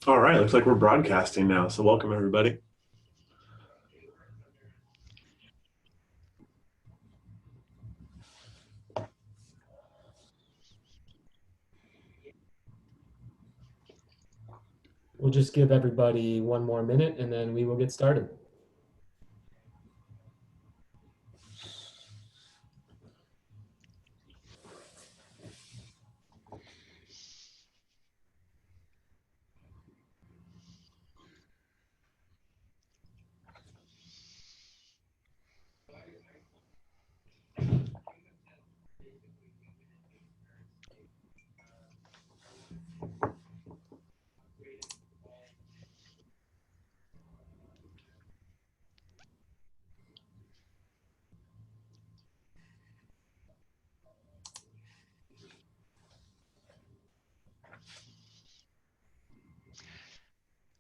All right, looks like we're broadcasting now. So welcome everybody. We'll just give everybody one more minute and then we will get started.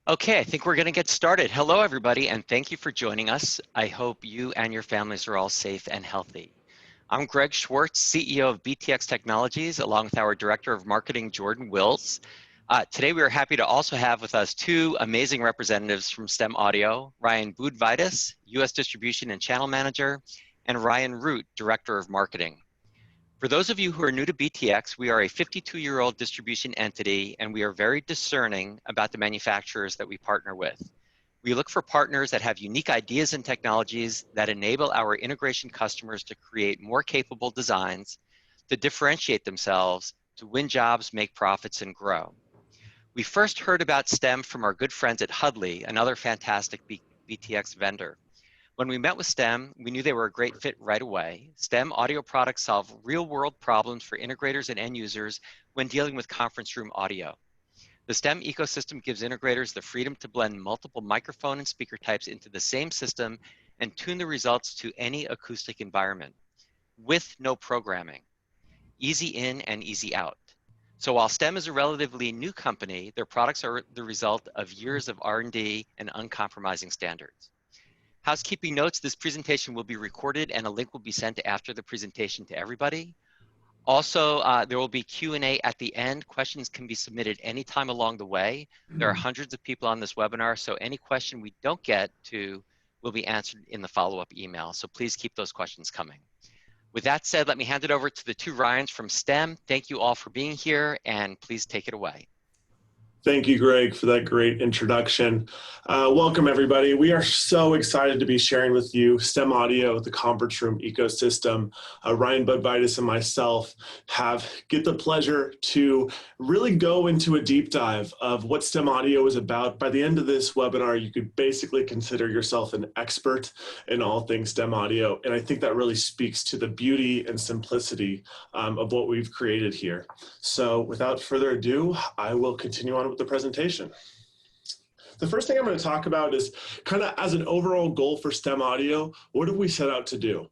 Okay, I think we're going to get started. Hello, everybody, and thank you for joining us. I hope you and your families are all safe and healthy. I'm Greg Schwartz, CEO of BTX Technologies, along with our Director of Marketing, Jordan Wills. Today, we are happy to also have with us two amazing representatives from STEM Audio, Ryan Budvitis, U.S. Distribution and Channel Manager, and Ryan Root, Director of Marketing. For those of you who are new to BTX, we are a 52-year-old distribution entity, and we are very discerning about the manufacturers that we partner with. We look for partners that have unique ideas and technologies that enable our integration customers to create more capable designs, to differentiate themselves, to win jobs, make profits, and grow. We first heard about STEM from our good friends at Hudley, another fantastic BTX vendor. When we met with STEM, we knew they were a great fit right away. STEM audio products solve real-world problems for integrators and end users when dealing with conference room audio. The STEM ecosystem gives integrators the freedom to blend multiple microphone and speaker types into the same system and tune the results to any acoustic environment with no programming. Easy in and easy out. So while STEM is a relatively new company, their products are the result of years of R&D and uncompromising standards. Housekeeping notes, this presentation will be recorded and a link will be sent after the presentation to everybody. Also, there will be Q&A at the end. Questions can be submitted anytime along the way. There are hundreds of people on this webinar, so any question we don't get to will be answered in the follow-up email. So please keep those questions coming. With that said, let me hand it over to the two Ryans from STEM. Thank you all for being here, and please take it away. Thank you, Greg, for that great introduction. Welcome, everybody. We are so excited to be sharing with you STEM Audio, the conference room ecosystem. Ryan Budvitis and myself get the pleasure to really go into a deep dive of what STEM Audio is about. By the end of this webinar, you could basically consider yourself an expert in all things STEM Audio, and I think that really speaks to the beauty and simplicity of what we've created here. So without further ado, I will continue on with the presentation. The first thing I'm going to talk about is kind of as an overall goal for STEM Audio, what have we set out to do?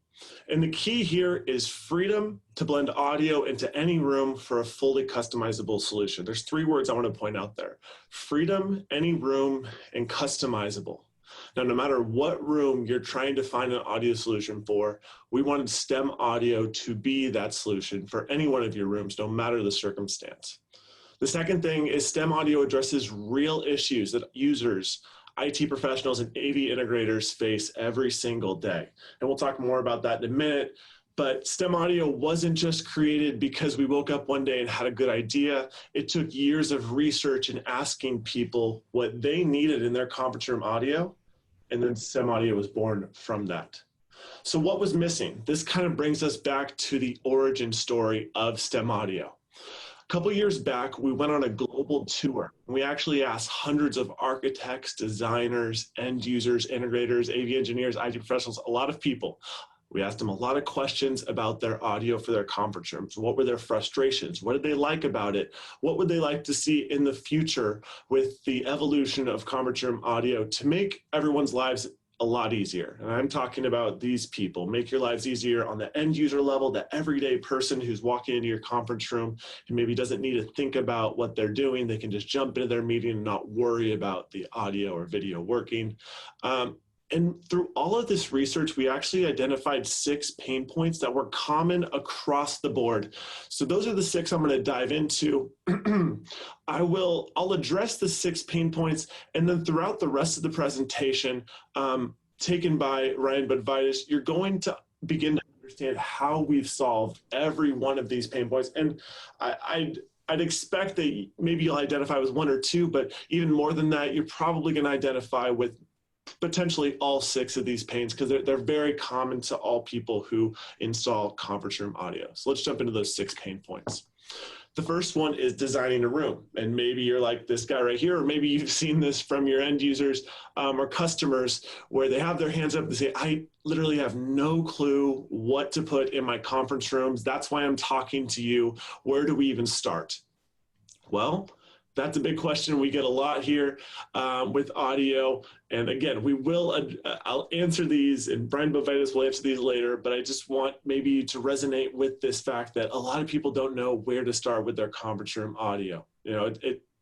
And the key here is freedom to blend audio into any room for a fully customizable solution. There's three words I want to point out there: freedom, any room, and customizable. Now, no matter what room you're trying to find an audio solution for, we wanted STEM Audio to be that solution for any one of your rooms, no matter the circumstance. The second thing is STEM Audio addresses real issues that users, IT professionals, and AV integrators face every single day. And we'll talk more about that in a minute. But STEM Audio wasn't just created because we woke up one day and had a good idea. It took years of research and asking people what they needed in their conference room audio, and then STEM Audio was born from that. So what was missing? This kind of brings us back to the origin story of STEM Audio. A couple years back, we went on a global tour. We actually asked hundreds of architects, designers, end users, integrators, AV engineers, IT professionals, a lot of people. We asked them a lot of questions about their audio for their conference rooms. What were their frustrations? What did they like about it? What would they like to see in the future with the evolution of conference room audio to make everyone's lives a lot easier? And I'm talking about these people. Make your lives easier on the end user level, the everyday person who's walking into your conference room and maybe doesn't need to think about what they're doing. They can just jump into their meeting and not worry about the audio or video working. And through all of this research, we actually identified 6 pain points that were common across the board. So those are the 6 I'm going to dive into. I'll address the 6 pain points, and then throughout the rest of the presentation, taken by Ryan Budvitis, you're going to begin to understand how we've solved every one of these pain points. And I'd expect that maybe you'll identify with 1 or 2, but even more than that, you're probably going to identify with potentially all 6 of these pains, because they're very common to all people who install conference room audio. So let's jump into those 6 pain points. The first one is designing a room. And maybe you're like this guy right here, or maybe you've seen this from your end users or customers, where they have their hands up and say, I literally have no clue what to put in my conference rooms. That's why I'm talking to you. Where do we even start? Well, that's a big question we get a lot here with audio. And again, I'll answer these, and Brian Budvitis will answer these later, but I just want maybe to resonate with this fact that a lot of people don't know where to start with their conference room audio. You know,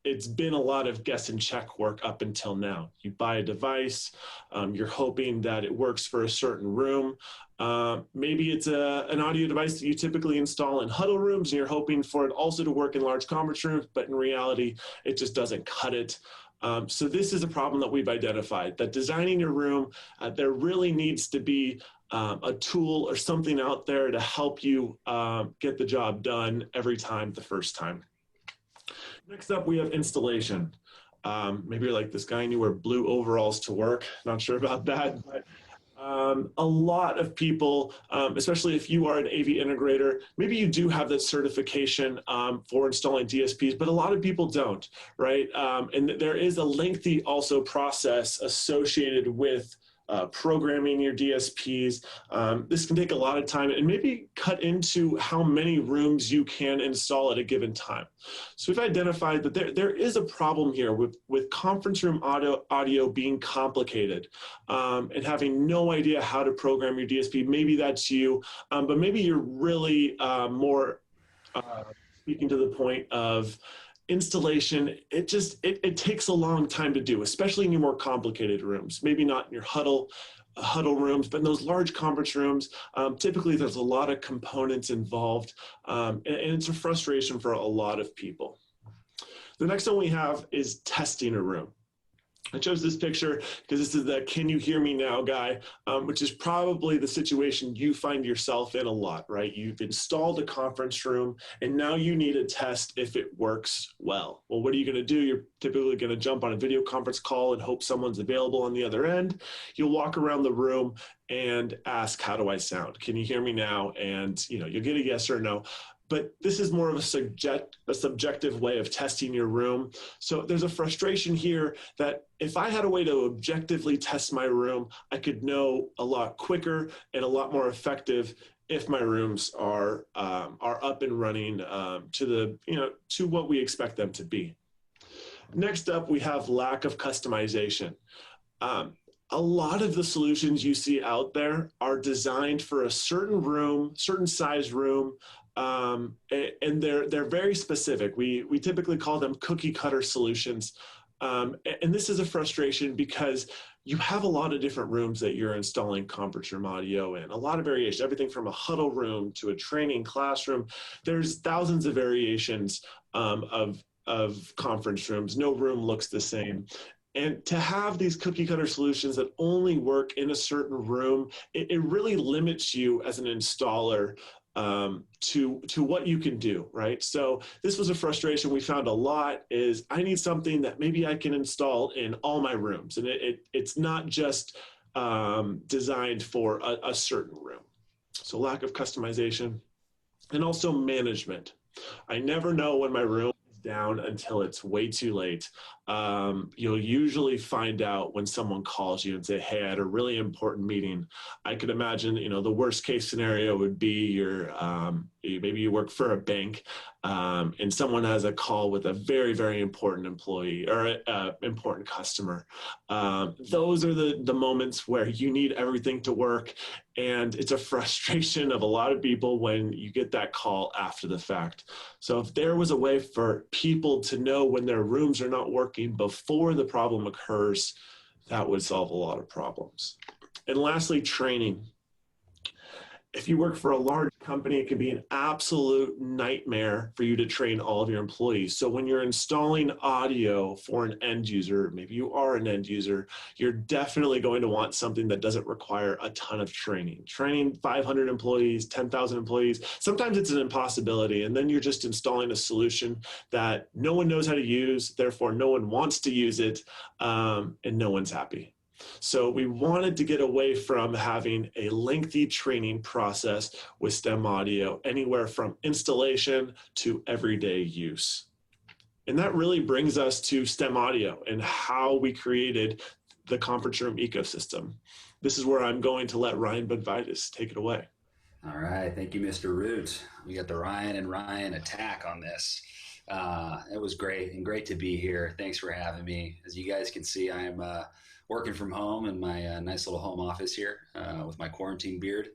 it's been a lot of guess and check work up until now. You buy a device, you're hoping that it works for a certain room. Maybe it's an audio device that you typically install in huddle rooms, and you're hoping for it also to work in large conference rooms, but in reality, it just doesn't cut it. So this is a problem that we've identified, that designing your room, there really needs to be a tool or something out there to help you get the job done every time, the first time. Next up, we have installation. Maybe you're like, this guy and you wear blue overalls to work. Not sure about that, but a lot of people, especially if you are an AV integrator, maybe you do have that certification for installing DSPs, but a lot of people don't, right? And there is a lengthy also process associated with programming your DSPs. This can take a lot of time and maybe cut into how many rooms you can install at a given time. So we've identified that there is a problem here with conference room audio being complicated and having no idea how to program your DSP. Maybe that's you, but maybe you're really more speaking to the point of installation. It takes a long time to do, especially in your more complicated rooms. Maybe not in your huddle rooms, but in those large conference rooms, typically there's a lot of components involved, and it's a frustration for a lot of people. The next one we have is testing a room. I chose this picture because this is the "can you hear me now" guy, which is probably the situation you find yourself in a lot, right? You've installed a conference room and now you need to test if it works well. Well, what are you going to do? You're typically going to jump on a video conference call and hope someone's available on the other end. You'll walk around the room and ask, how do I sound? Can you hear me now? And you'll get a yes or no. But this is more of a subjective way of testing your room. So there's a frustration here that if I had a way to objectively test my room, I could know a lot quicker and a lot more effective if my rooms are up and running to what we expect them to be. Next up, we have lack of customization. A lot of the solutions you see out there are designed for a certain room, certain size room, and they're very specific. We typically call them cookie cutter solutions. And this is a frustration because you have a lot of different rooms that you're installing conference room audio in, a lot of variation, everything from a huddle room to a training classroom. There's thousands of variations of conference rooms. No room looks the same. And to have these cookie cutter solutions that only work in a certain room, it really limits you as an installer to what you can do, right? So this was a frustration we found a lot, is I need something that maybe I can install in all my rooms. And it's not just designed for a certain room. So lack of customization and also management. I never know when my room is down until it's way too late. You'll usually find out when someone calls you and say, hey, I had a really important meeting. I could imagine, the worst case scenario would be maybe you work for a bank and someone has a call with a very, very important employee or important customer. Those are the moments where you need everything to work. And it's a frustration of a lot of people when you get that call after the fact. So if there was a way for people to know when their rooms are not working before the problem occurs, That would solve a lot of problems. And lastly, training. If you work for a large company, it can be an absolute nightmare for you to train all of your employees. So when you're installing audio for an end user, maybe you are an end user, you're definitely going to want something that doesn't require a ton of training. Training 500 employees, 10,000 employees, sometimes it's an impossibility. And then you're just installing a solution that no one knows how to use, therefore no one wants to use it, and no one's happy. So we wanted to get away from having a lengthy training process with STEM audio, anywhere from installation to everyday use. And that really brings us to STEM audio and how we created the conference room ecosystem. This is where I'm going to let Ryan Budvitis take it away. All right. Thank you, Mr. Root. We got the Ryan and Ryan attack on this. It was great and great to be here. Thanks for having me. As you guys can see, I'm working from home in my nice little home office here with my quarantine beard.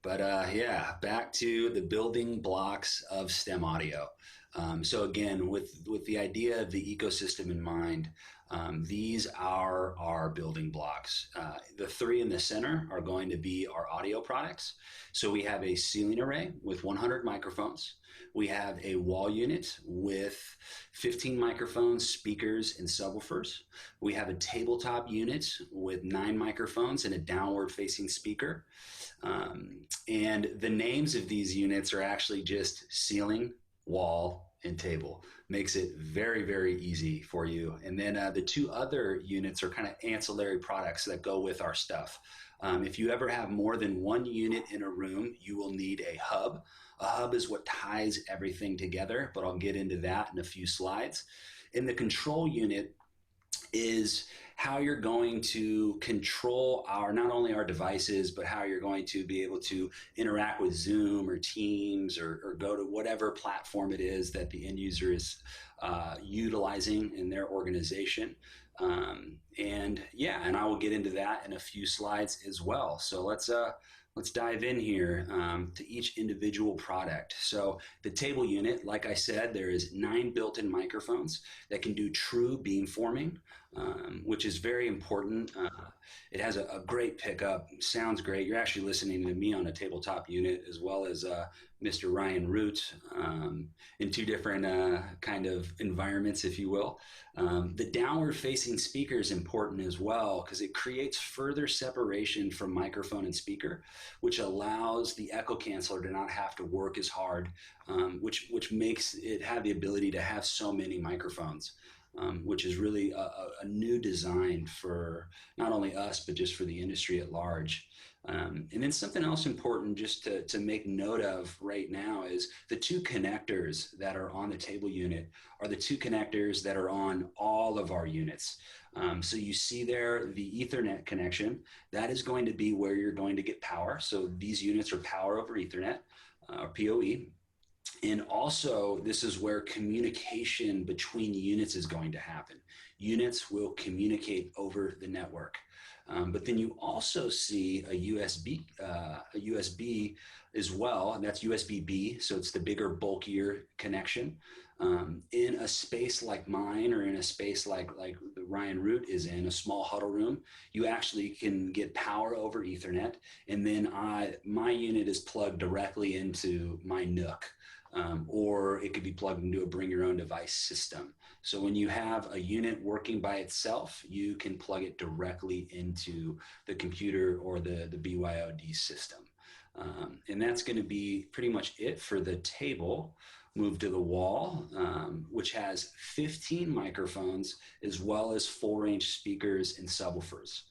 But yeah, back to the building blocks of STEM audio. So again, with the idea of the ecosystem in mind, these are our building blocks. The three in the center are going to be our audio products. So we have a ceiling array with 100 microphones. We have a wall unit with 15 microphones, speakers, and subwoofers. We have a tabletop unit with 9 microphones and a downward facing speaker. And the names of these units are actually just ceiling, wall, and table. Makes it very, very easy for you. And then the two other units are kind of ancillary products that go with our stuff. If you ever have more than one unit in a room, you will need a hub. A hub is what ties everything together, but I'll get into that in a few slides. And the control unit is how you're going to control not only our devices, but how you're going to be able to interact with Zoom or Teams or go to whatever platform it is that the end user is utilizing in their organization. And I will get into that in a few slides as well. So let's dive in here to each individual product. So the table unit, like I said, there is 9 built-in microphones that can do true beamforming, which is very important. It has a great pickup, sounds great. You're actually listening to me on a tabletop unit as well as Mr. Ryan Root in 2 different kind of environments, if you will. The downward facing speaker is important as well because it creates further separation from microphone and speaker, which allows the echo canceller to not have to work as hard, which makes it have the ability to have so many microphones, which is really a new design for not only us, but just for the industry at large. And then something else important just to make note of right now is the 2 connectors that are on the table unit are the 2 connectors that are on all of our units. So you see there the Ethernet connection. That is going to be where you're going to get power. So these units are power over Ethernet, PoE. And also, this is where communication between units is going to happen. Units will communicate over the network. But then you also see a USB as well, and that's USB-B, so it's the bigger, bulkier connection. In a space like mine or in a space like the Ryan Root is in, a small huddle room, you actually can get power over Ethernet, and then my unit is plugged directly into my Nook. Or it could be plugged into a bring your own device system. So when you have a unit working by itself, you can plug it directly into the computer or the BYOD system. And that's going to be pretty much it for the table. Move to the wall, which has 15 microphones as well as full range speakers and subwoofers.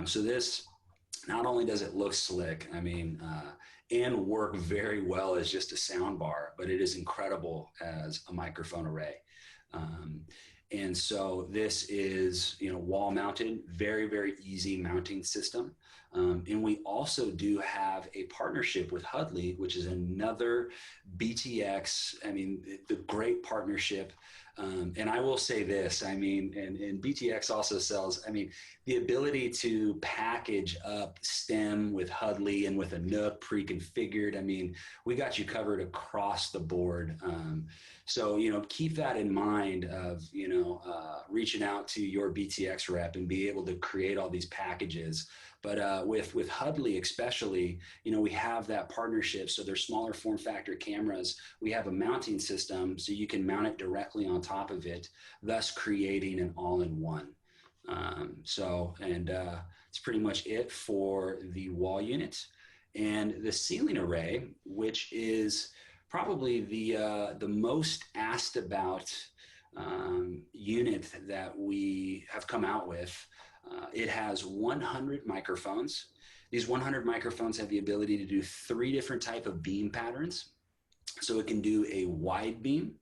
So this, not only does it look slick, and work very well as just a sound bar, but it is incredible as a microphone array. And so this is, wall mounted, very, very easy mounting system. And we also do have a partnership with Hudley, which is another BTX. I mean, the great partnership. And I will say this, I mean, and BTX also sells, I mean, the ability to package up STEM with Hudley and with a Nook pre-configured. I mean, we got you covered across the board. So, you know, keep that in mind of, you know, reaching out to your BTX rep and be able to create all these packages. But with Hudley especially, you know, we have that partnership. So they're smaller form factor cameras. We have a mounting system so you can mount it directly on top of it, thus creating an all-in-one. It's pretty much it for the wall unit. And the ceiling array, which is probably the most asked about unit that we have come out with. It has 100 microphones. These 100 microphones have the ability to do 3 different type of beam patterns. So it can do a wide beam,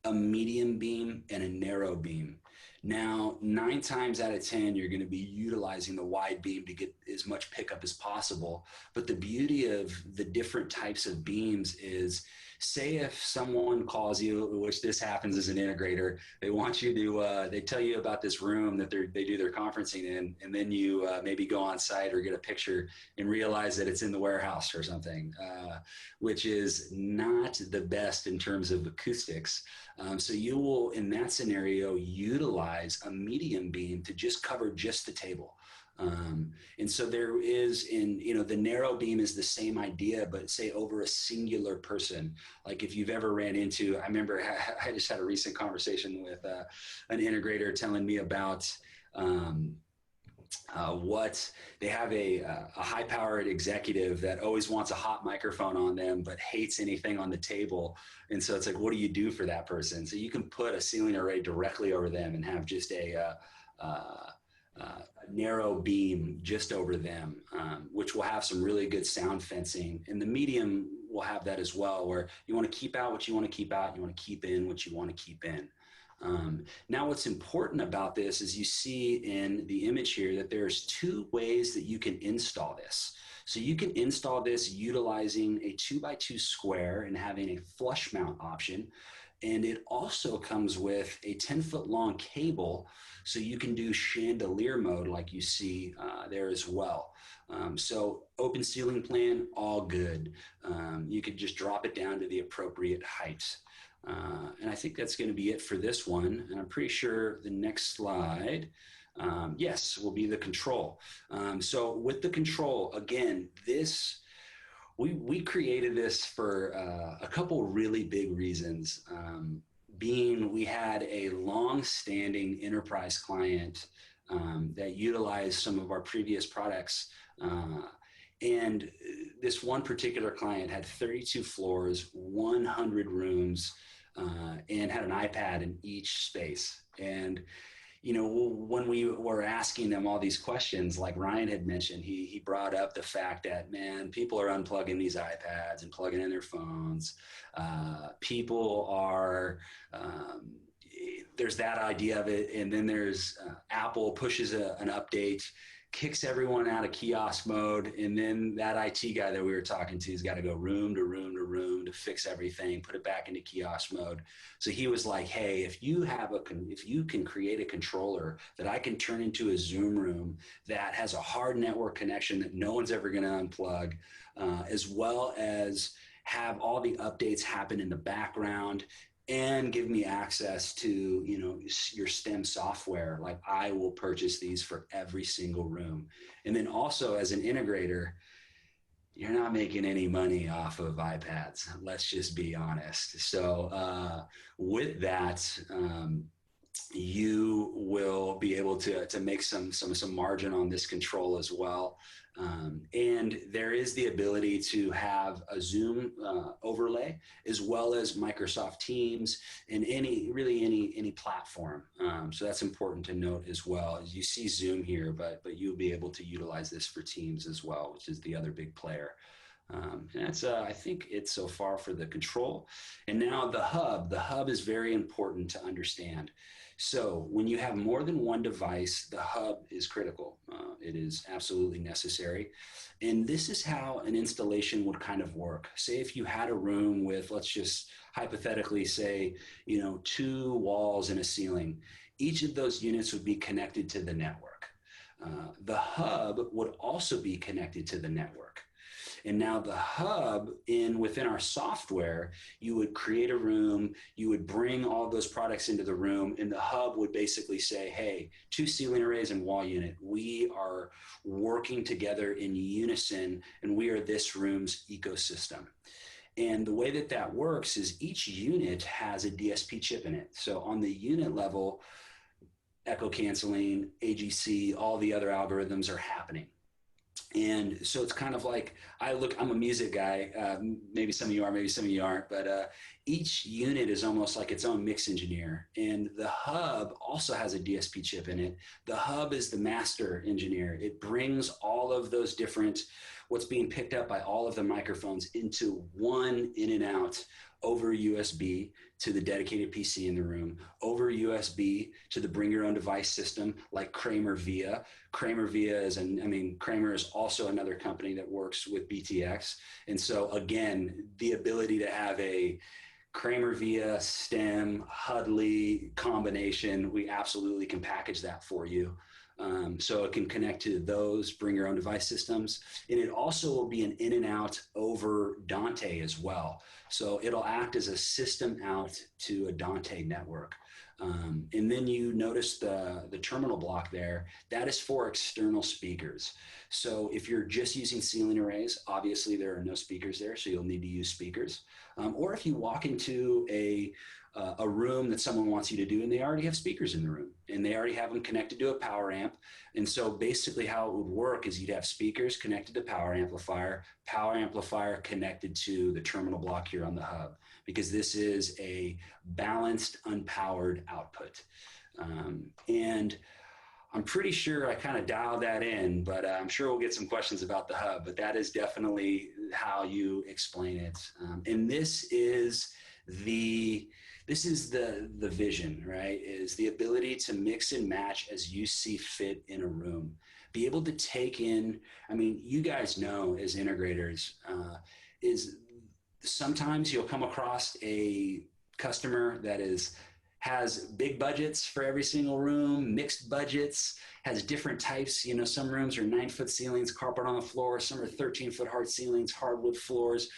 a medium beam, and a narrow beam. Now, 9 times out of 10, you're going to be utilizing the wide beam to get as much pickup as possible. But the beauty of the different types of beams is, say if someone calls you, which this happens as an integrator, they want you to, they tell you about this room that they do their conferencing in, and then you maybe go on site or get a picture and realize that it's in the warehouse or something, which is not the best in terms of acoustics. So you will, in that scenario, utilize a medium beam to just cover just the table. And so there is the narrow beam is the same idea, but say over a singular person. Like if you've ever ran into, I remember I just had a recent conversation with an integrator telling me about what they have a high powered executive that always wants a hot microphone on them, but hates anything on the table. And so it's like, what do you do for that person? So you can put a ceiling array directly over them and have just a narrow beam just over them, which will have some really good sound fencing. And the medium will have that as well, where you want to keep out what you want to keep out, you want to keep in what you want to keep in. Now, what's important about this is you see in the image here that there's 2 ways that you can install this. So you can install this utilizing a 2x2 square and having a flush mount option. And it also comes with a 10-foot long cable, so you can do chandelier mode like you see there as well. So open ceiling plan, all good. You could just drop it down to the appropriate height. And I think that's going to be it for this one. And I'm pretty sure the next slide, yes, will be the control. So with the control, again, this, we created this for a couple really big reasons. Being we had a long-standing enterprise client that utilized some of our previous products. And this one particular client had 32 floors, 100 rooms, and had an iPad in each space. And, you know, when we were asking them all these questions, like Ryan had mentioned, he brought up the fact that, man, people are unplugging these iPads and plugging in their phones. People are, there's that idea of it. And then there's Apple pushes an update, kicks everyone out of kiosk mode, and then that IT guy that we were talking to has got to go room to room to room to fix everything, put it back into kiosk mode. So he was like, hey, if you can create a controller that I can turn into a Zoom room that has a hard network connection that no one's ever going to unplug, as well as have all the updates happen in the background, and give me access to, you know, your STEM software, like I will purchase these for every single room. And then also as an integrator, you're not making any money off of iPads. Let's just be honest. So with that, you will be able to make some margin on this control as well. And there is the ability to have a Zoom overlay, as well as Microsoft Teams and any platform. So that's important to note as well. As you see Zoom here, but you'll be able to utilize this for Teams as well, which is the other big player. And that's, I think it's so far for the control. And now the hub is very important to understand. So when you have more than one device, the hub is critical. It is absolutely necessary. And this is how an installation would kind of work. Say if you had a room with, let's just hypothetically say, 2 walls and a ceiling, each of those units would be connected to the network. The hub would also be connected to the network. And now the hub within our software, you would create a room, you would bring all those products into the room, and the hub would basically say, hey, 2 ceiling arrays and wall unit, we are working together in unison, and we are this room's ecosystem. And the way that works is each unit has a DSP chip in it. So on the unit level, echo canceling, AGC, all the other algorithms are happening. And so it's kind of like, I'm a music guy. Maybe some of you are, maybe some of you aren't, but each unit is almost like its own mix engineer. And the hub also has a DSP chip in it. The hub is the master engineer. It brings all of those different, what's being picked up by all of the microphones into one in and out over USB to the dedicated PC in the room, over USB to the bring your own device system like Kramer Via. Kramer is also another company that works with BTX. And so again, the ability to have a Kramer Via, STEM, Hudley combination, we absolutely can package that for you. So it can connect to those bring your own device systems. And it also will be an in and out over Dante as well. So it'll act as a system out to a Dante network. And then you notice the terminal block there, that is for external speakers. So if you're just using ceiling arrays, obviously there are no speakers there, so you'll need to use speakers. Or if you walk into a room that someone wants you to do, and they already have speakers in the room, and they already have them connected to a power amp. And so basically how it would work is you'd have speakers connected to power amplifier connected to the terminal block here on the hub, because this is a balanced, unpowered output. And I'm pretty sure I kind of dialed that in, but I'm sure we'll get some questions about the hub, but that is definitely how you explain it. And this is the vision, right? Is the ability to mix and match as you see fit in a room. Be able to take in, you guys know as integrators, is sometimes you'll come across a customer that has big budgets for every single room, mixed budgets, has different types. Some rooms are 9-foot ceilings, carpet on the floor. Some are 13-foot hard ceilings, hardwood floors,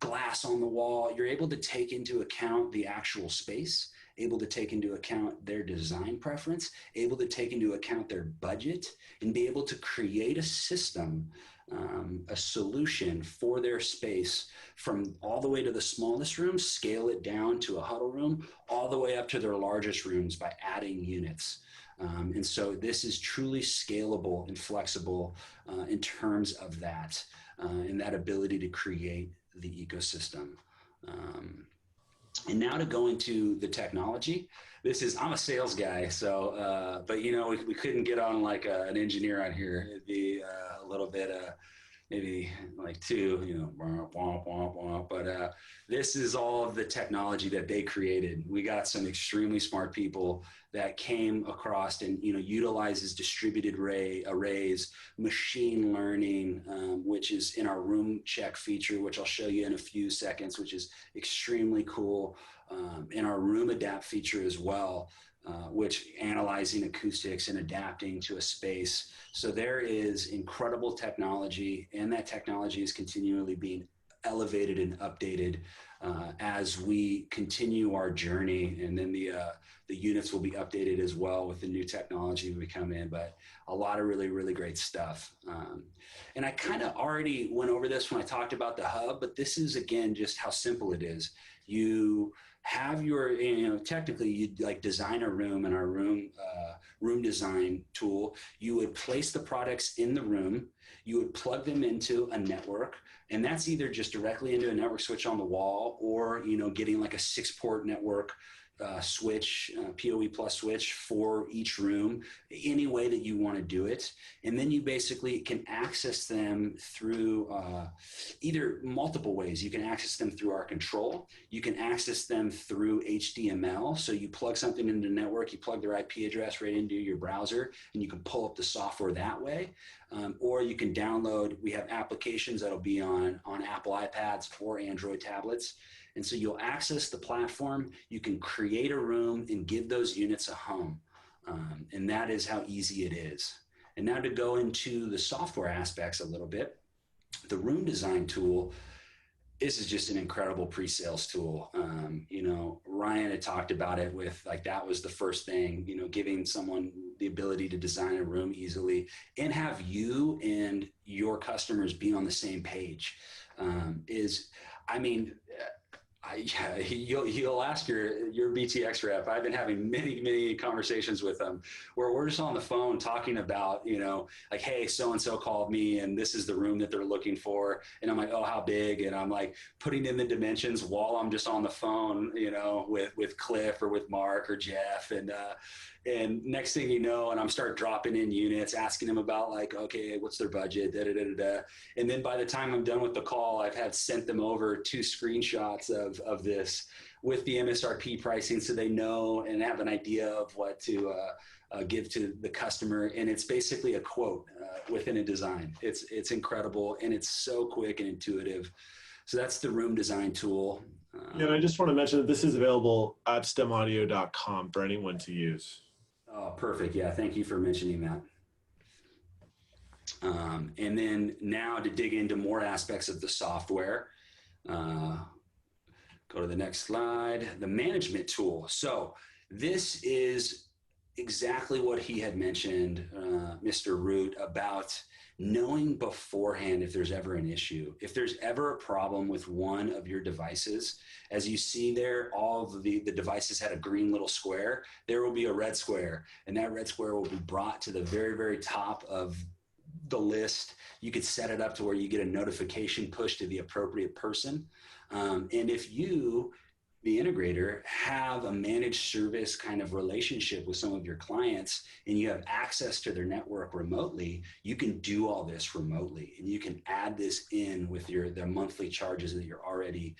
glass on the wall. You're able to take into account the actual space, able to take into account their design preference, able to take into account their budget, and be able to create a system, a solution for their space from all the way to the smallest room, scale it down to a huddle room, all the way up to their largest rooms by adding units. And so this is truly scalable and flexible in terms of that and that ability to create the ecosystem. And now to go into the technology. I'm a sales guy, so, but we couldn't get on like an engineer on here. It'd be a little bit, maybe like 2, but this is all of the technology that they created. We got some extremely smart people that came across and, utilizes distributed arrays, machine learning, which is in our room check feature, which I'll show you in a few seconds, which is extremely cool. In our room adapt feature as well, which analyzing acoustics and adapting to a space. So there is incredible technology, and that technology is continually being elevated and updated as we continue our journey. And then the units will be updated as well with the new technology we come in, but a lot of really, really great stuff. And I kind of already went over this when I talked about the hub, but this is, again, just how simple it is. You have your, technically you'd like design a room in our room design tool. You would place the products in the room. You would plug them into a network, and that's either just directly into a network switch on the wall or, getting like a 6-port network, switch, PoE plus switch for each room, any way that you want to do it. And then you basically can access them through either multiple ways. You can access them through our control. You can access them through HTML. So you plug something into the network, you plug their IP address right into your browser, and you can pull up the software that way. Or you can download, we have applications that'll be on Apple iPads or Android tablets. And so you'll access the platform, you can create a room and give those units a home. And that is how easy it is. And now to go into the software aspects a little bit, the room design tool, this is just an incredible pre-sales tool. Ryan had talked about it with like, that was the first thing, giving someone the ability to design a room easily and have you and your customers be on the same page you'll ask your BTX rep. I've been having many conversations with them where we're just on the phone talking about, like, hey, so-and-so called me and this is the room that they're looking for. And I'm like, oh, how big? And I'm like putting in the dimensions while I'm just on the phone, with Cliff or with Mark or Jeff. And next thing you know, and I'm start dropping in units, asking them about like, okay, what's their budget, And then by the time I'm done with the call, I've had sent them over 2 screenshots of this with the MSRP pricing so they know and have an idea of what to give to the customer. And it's basically a quote within a design. It's incredible and it's so quick and intuitive. So that's the room design tool. And I just want to mention that this is available at stemaudio.com for anyone to use. Oh, perfect. Yeah. Thank you for mentioning that. And then now to dig into more aspects of the software, go to the next slide, the management tool. So this is exactly what he had mentioned, Mr. Root, about knowing beforehand if there's ever an issue. If there's ever a problem with one of your devices, as you see there, all of the devices had a green little square. There will be a red square, and that red square will be brought to the very, very top of the list. You could set it up to where you get a notification push to the appropriate person. And if you, the integrator, have a managed service kind of relationship with some of your clients and you have access to their network remotely, you can do all this remotely and you can add this in with their monthly charges that you're already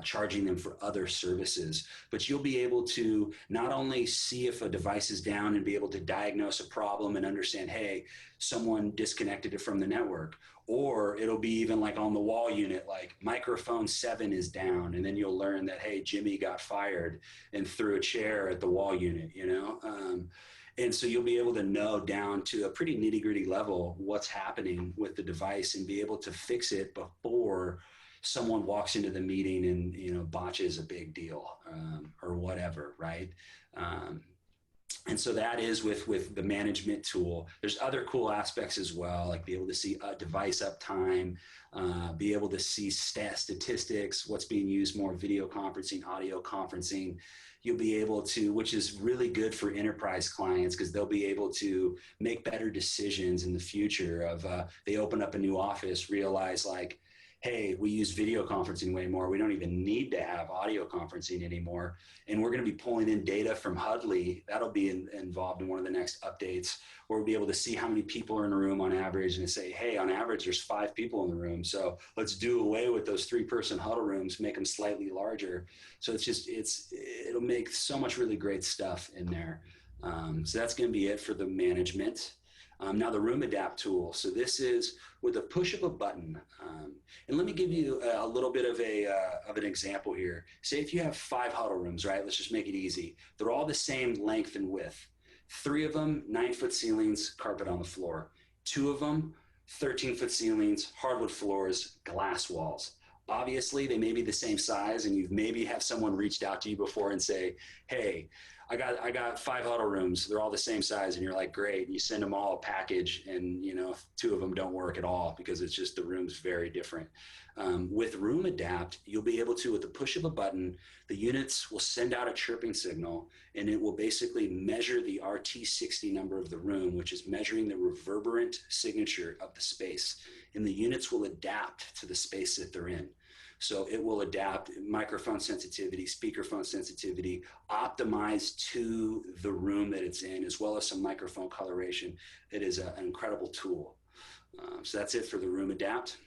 charging them for other services. But you'll be able to not only see if a device is down and be able to diagnose a problem and understand, hey, someone disconnected it from the network, or it'll be even like on the wall unit, like microphone 7 is down. And then you'll learn that, hey, Jimmy got fired and threw a chair at the wall unit, and so you'll be able to know down to a pretty nitty-gritty level what's happening with the device and be able to fix it before someone walks into the meeting and, botches a big deal or whatever, right? And so that is with the management tool. There's other cool aspects as well, like be able to see device uptime, be able to see statistics, what's being used more, video conferencing, audio conferencing. You'll be able to, which is really good for enterprise clients because they'll be able to make better decisions in the future of they open up a new office, realize like, hey, we use video conferencing way more. We don't even need to have audio conferencing anymore. And we're going to be pulling in data from Hudley. That'll be involved in one of the next updates where we'll be able to see how many people are in a room on average and say, hey, on average, there's 5 people in the room. So let's do away with those 3-person huddle rooms, make them slightly larger. So it'll make so much really great stuff in there. So that's going to be it for the management. Now the room adapt tool. So this is with a push of a button. And let me give you a little bit of an example here. Say if you have 5 huddle rooms, right? Let's just make it easy. They're all the same length and width. 3 of them, 9-foot ceilings, carpet on the floor. 2 of them, 13-foot ceilings, hardwood floors, glass walls. Obviously, they may be the same size, and you've maybe have someone reached out to you before and say, hey, I got 5 huddle rooms. They're all the same size. And you're like, great. And you send them all a package and, 2 of them don't work at all because it's just the room's very different. With Room Adapt, you'll be able to, with the push of a button, the units will send out a chirping signal and it will basically measure the RT60 number of the room, which is measuring the reverberant signature of the space. And the units will adapt to the space that they're in. So it will adapt microphone sensitivity, speakerphone sensitivity, optimized to the room that it's in, as well as some microphone coloration. It is an incredible tool. So that's it for the room adapt.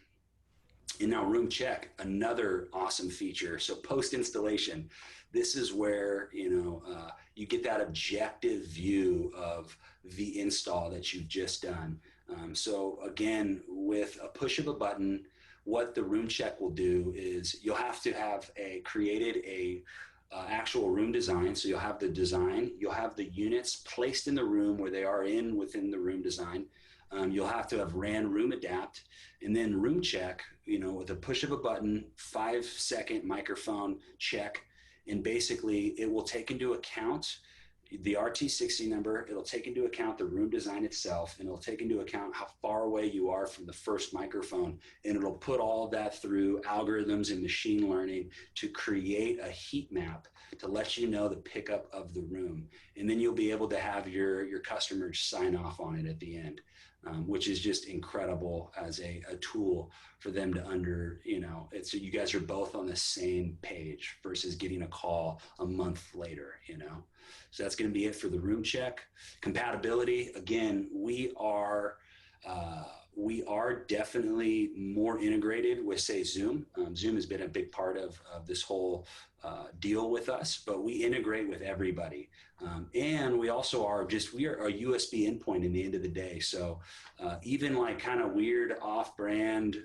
And now room check, another awesome feature. So post installation, this is where you get that objective view of the install that you've just done. So again, with a push of a button, what the room check will do is you'll have to have created a actual room design. So you'll have the design, you'll have the units placed in the room where they are within the room design. You'll have to have ran room adapt, and then room check, with a push of a button, 5-second microphone check. And basically it will take into account the RT60 number. It'll take into account the room design itself, and it'll take into account how far away you are from the first microphone. And it'll put all of that through algorithms and machine learning to create a heat map to let you know the pickup of the room. And then you'll be able to have your customers sign off on it at the end. Which is just incredible as a tool for them to so you guys are both on the same page versus getting a call a month later, So that's going to be it for the room check. Compatibility, again, we are definitely more integrated with, say, Zoom. Zoom has been a big part of this whole deal with us, but we integrate with everybody. And we also we are a USB endpoint in the end of the day. So even like kind of weird off-brand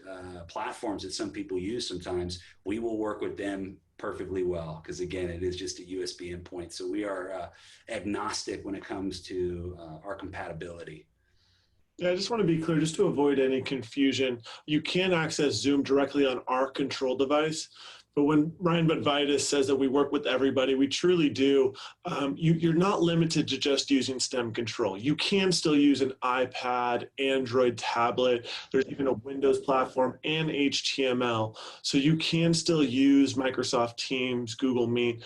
platforms that some people use sometimes, we will work with them perfectly well, because again, it is just a USB endpoint. So we are agnostic when it comes to our compatibility. Yeah, I just want to be clear, just to avoid any confusion, you can access Zoom directly on our control device. But when Ryan Budvitis says that we work with everybody, we truly do. You're not limited to just using STEM control. You can still use an iPad, Android tablet. There's even a Windows platform and HTML. So you can still use Microsoft Teams, Google Meet.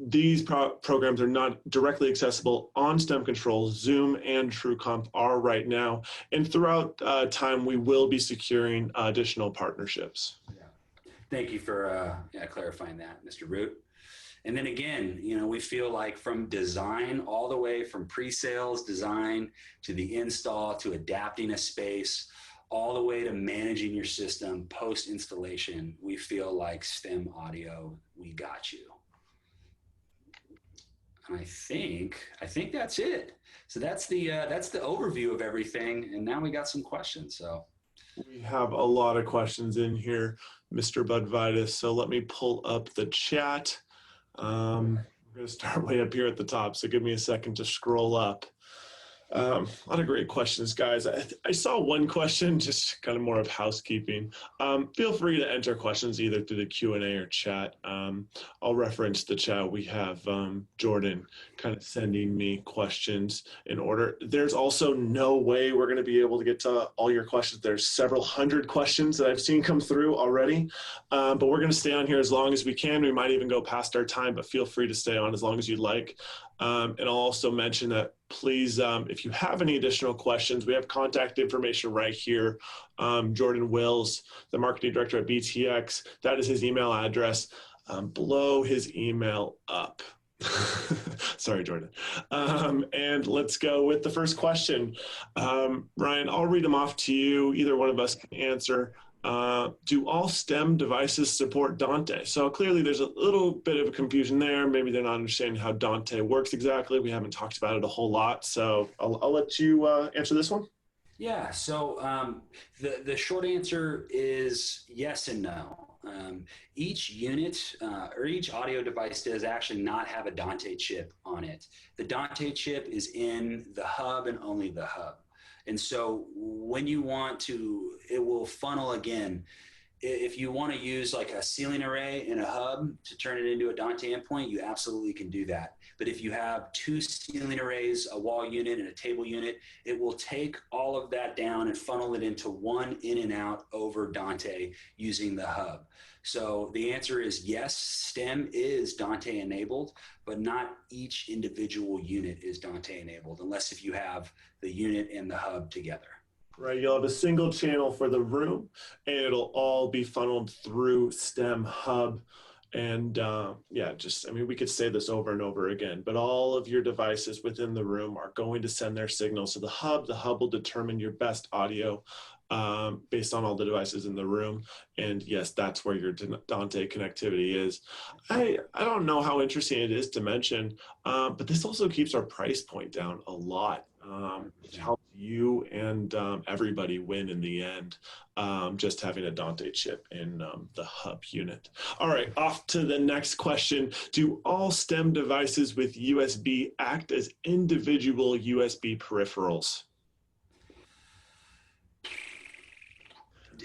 These programs are not directly accessible on STEM control. Zoom and TrueComp are right now. And throughout time, we will be securing additional partnerships. Yeah. Thank you for clarifying that, Mr. Root. And then again, we feel like from design all the way from pre-sales design to the install to adapting a space, all the way to managing your system post-installation, we feel like STEM Audio, we got you. And I think that's it. So that's the overview of everything. And now we got some questions. So we have a lot of questions in here, Mr. Budvitis. So let me pull up the chat. We're going to start way up here at the top. So give me a second to scroll up. A lot of great questions, guys. I saw one question, just kind of more of housekeeping. Feel free to enter questions either through the Q&A or chat. I'll reference the chat. We have Jordan kind of sending me questions in order. There's also no way we're going to be able to get to all your questions. There's several hundred questions that I've seen come through already, but we're going to stay on here as long as we can. We might even go past our time, but feel free to stay on as long as you'd like. And I'll also mention that please, if you have any additional questions, we have contact information right here. Jordan Wills, the marketing director at BTX, that is his email address. Blow his email up. Sorry, Jordan. And let's go with the first question. Ryan, I'll read them off to you. Either one of us can answer. Do all STEM devices support Dante? So clearly there's a little bit of a confusion there. Maybe they're not understanding how Dante works exactly. We haven't talked about it a whole lot. So I'll let you answer this one. Yeah, so the short answer is yes and no. Each unit or each audio device does actually not have a Dante chip on it. The Dante chip is in the hub and only the hub. And so when you want to, it will funnel again. If you want to use like a ceiling array and a hub to turn it into a Dante endpoint, you absolutely can do that. But if you have two ceiling arrays, a wall unit and a table unit, it will take all of that down and funnel it into one in and out over Dante using the hub. So the answer is yes, STEM is Dante enabled, but not each individual unit is Dante enabled unless if you have the unit and the hub together. Right, you'll have a single channel for the room, and it'll all be funneled through STEM Hub. And yeah, I mean, we could say this over and over again, but all of your devices within the room are going to send their signals to the hub. The hub will determine your best audio based on all the devices in the room. And yes, that's where your Dante connectivity is. I don't know how interesting it is to mention, but this also keeps our price point down a lot. Which helps you and everybody win in the end, just having a Dante chip in the hub unit. All right, off to the next question. Do all STEM devices with USB act as individual USB peripherals?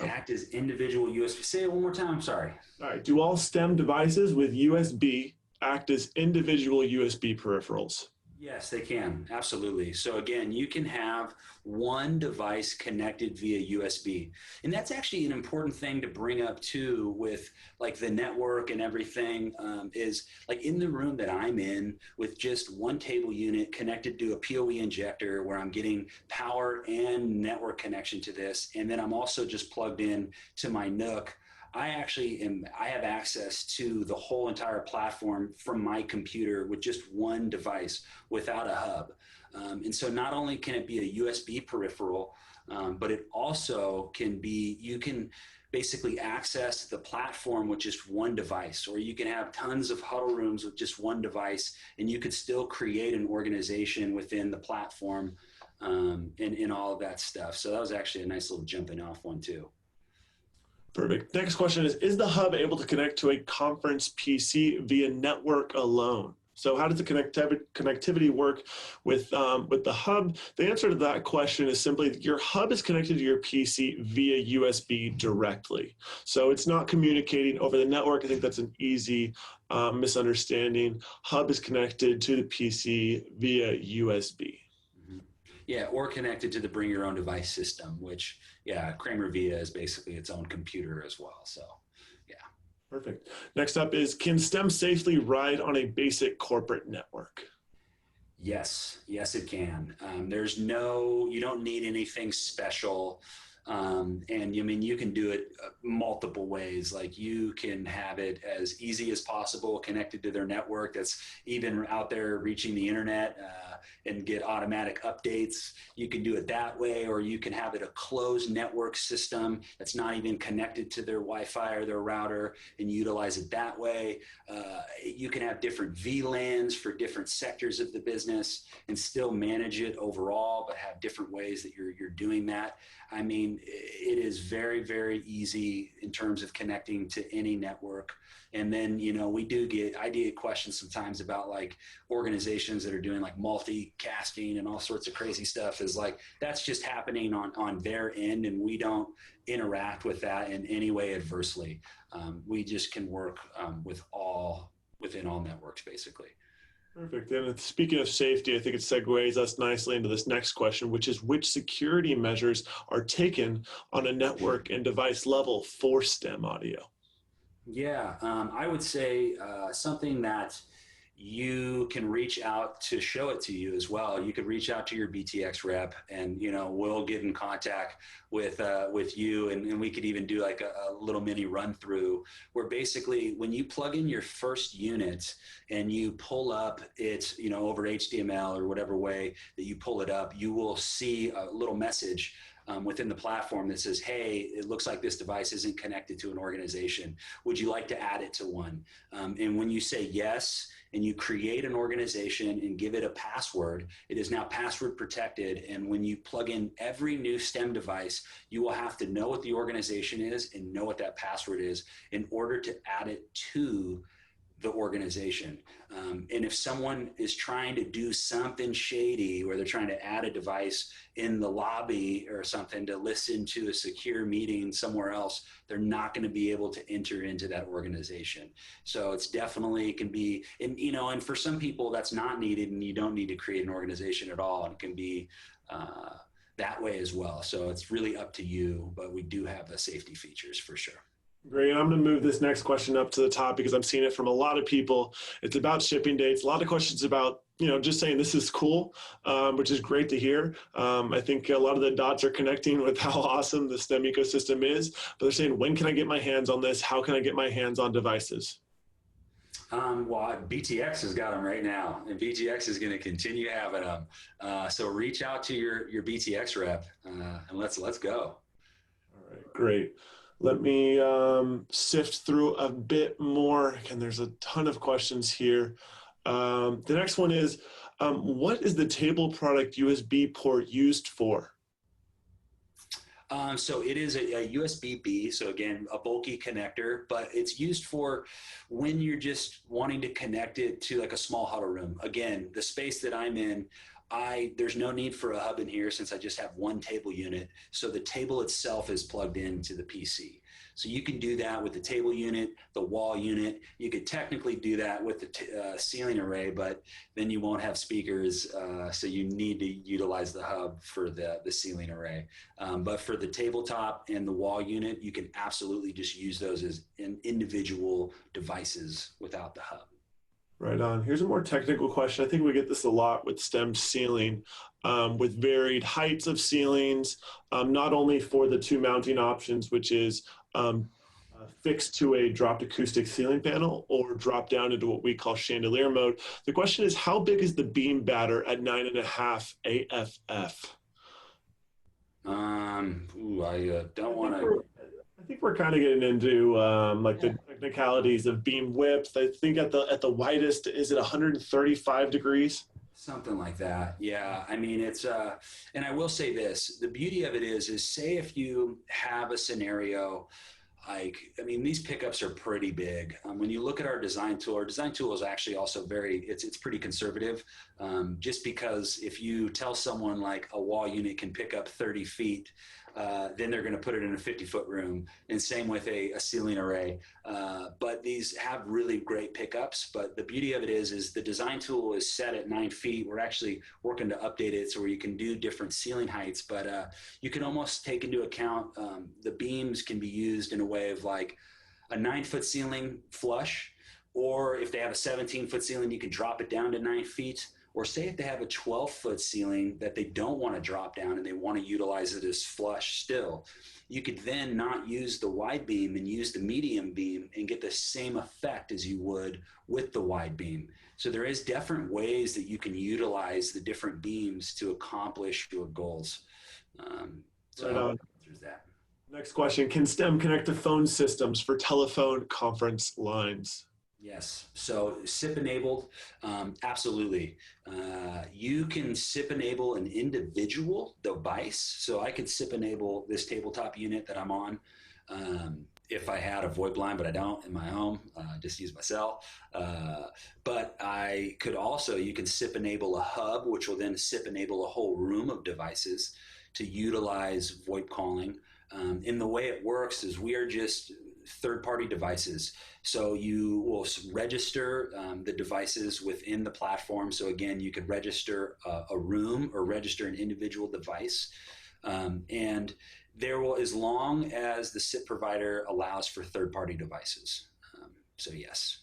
Act as individual USB. Say it one more time, sorry. All right, do all STEM devices with USB act as individual USB peripherals? Yes, they can. Absolutely. So again, you can have one device connected via USB. And that's actually an important thing to bring up too with like the network and everything is like in the room that I'm in with just one table unit connected to a PoE injector where I'm getting power and network connection to this. And then I'm also just plugged in to my Nook. I have access to the whole entire platform from my computer with just one device without a hub. And so not only can it be a USB peripheral, but it also can be, you can basically access the platform with just one device, or you can have tons of huddle rooms with just one device, and you could still create an organization within the platform and all of that stuff. So that was actually a nice little jumping off one too. Perfect. Next question is the hub able to connect to a conference PC via network alone? So how does the connectivity work with the hub? The answer to that question is simply your hub is connected to your PC via USB directly. So it's not communicating over the network. I think that's an easy misunderstanding. Hub is connected to the PC via USB. Yeah, or connected to the bring your own device system, which, yeah, Kramer Via is basically its own computer as well. So, yeah. Perfect. Next up is, can STEM safely ride on a basic corporate network? Yes, it can. You don't need anything special. And I mean, you can do it multiple ways. Like you can have it as easy as possible connected to their network that's even out there reaching the internet and get automatic updates. You can do it that way, or you can have it a closed network system that's not even connected to their Wi-Fi or their router and utilize it that way. You can have different VLANs for different sectors of the business and still manage it overall, but have different ways that you're doing that. I mean, it is very, very easy in terms of connecting to any network. And then, I get questions sometimes about like organizations that are doing like multicasting and all sorts of crazy stuff is like, that's just happening on their end. And we don't interact with that in any way adversely. We just can work within all networks basically. Perfect. And speaking of safety, I think it segues us nicely into this next question, which is which security measures are taken on a network and device level for STEM audio? Yeah, I would say something that you can reach out to show it to you as well. You could reach out to your BTX rep and, we'll get in contact with you and we could even do like a little mini run through where basically when you plug in your first unit and you pull up it, over HDMI or whatever way that you pull it up, you will see a little message within the platform that says, hey, it looks like this device isn't connected to an organization. Would you like to add it to one? And when you say yes, and you create an organization and give it a password, it is now password protected. And when you plug in every new STEM device, you will have to know what the organization is and know what that password is in order to add it to the organization. And if someone is trying to do something shady where they're trying to add a device in the lobby or something to listen to a secure meeting somewhere else, they're not going to be able to enter into that organization. So it's definitely can be, and for some people that's not needed and you don't need to create an organization at all. And it can be that way as well. So it's really up to you, but we do have the safety features for sure. Great. I'm going to move this next question up to the top because I'm seeing it from a lot of people. It's about shipping dates, a lot of questions about just saying this is cool, which is great to hear. I think a lot of the dots are connecting with how awesome the STEM ecosystem is, but they're saying, when can I get my hands on this? How can I get my hands on devices? Well, BTX has got them right now, and BTX is going to continue having them. So reach out to your BTX rep, and let's go. All right, great. Let me sift through a bit more. Again, there's a ton of questions here. The next one is, what is the table product USB port used for? So it is a USB-B, so again, a bulky connector, but it's used for when you're just wanting to connect it to like a small huddle room. Again, the space that I'm in, there's no need for a hub in here since I just have one table unit. So the table itself is plugged into the PC. So you can do that with the table unit, the wall unit. You could technically do that with the ceiling array, but then you won't have speakers. So you need to utilize the hub for the ceiling array. But for the tabletop and the wall unit, you can absolutely just use those as individual devices without the hub. Right on. Here's a more technical question. I think we get this a lot with STEM ceiling, with varied heights of ceilings, not only for the two mounting options, which is fixed to a dropped acoustic ceiling panel or drop down into what we call chandelier mode. The question is, how big is the beam batter at 9.5 AFF? I don't want to. I think we're kind of getting into the technicalities of beam width. I think at the widest, is it 135 degrees? Something like that. Yeah. I mean, it's, and I will say this, the beauty of it is say if you have a scenario, these pickups are pretty big. When you look at our design tool is actually also it's pretty conservative. Just because if you tell someone like a wall unit can pick up 30 feet, then they're going to put it in a 50-foot room, and same with a ceiling array. But these have really great pickups. But the beauty of it is the design tool is set at 9 feet. We're actually working to update it so where you can do different ceiling heights, but you can almost take into account the beams can be used in a way of like a 9-foot ceiling flush, or if they have a 17-foot ceiling, you can drop it down to 9 feet. Or say if they have a 12-foot ceiling that they don't want to drop down and they want to utilize it as flush still, you could then not use the wide beam and use the medium beam and get the same effect as you would with the wide beam. So there is different ways that you can utilize the different beams to accomplish your goals. Right on. There's that. Next question, can STEM connect to phone systems for telephone conference lines? Yes. So SIP enabled, absolutely. You can SIP enable an individual device. So I could SIP enable this tabletop unit that I'm on if I had a VoIP line, but I don't in my home, just use my cell. But I could also, you can SIP enable a hub, which will then SIP enable a whole room of devices to utilize VoIP calling. And the way it works is we are just third-party devices. So you will register the devices within the platform. So again, you could register a room or register an individual device. And there will, as long as the SIP provider allows for third-party devices. So yes.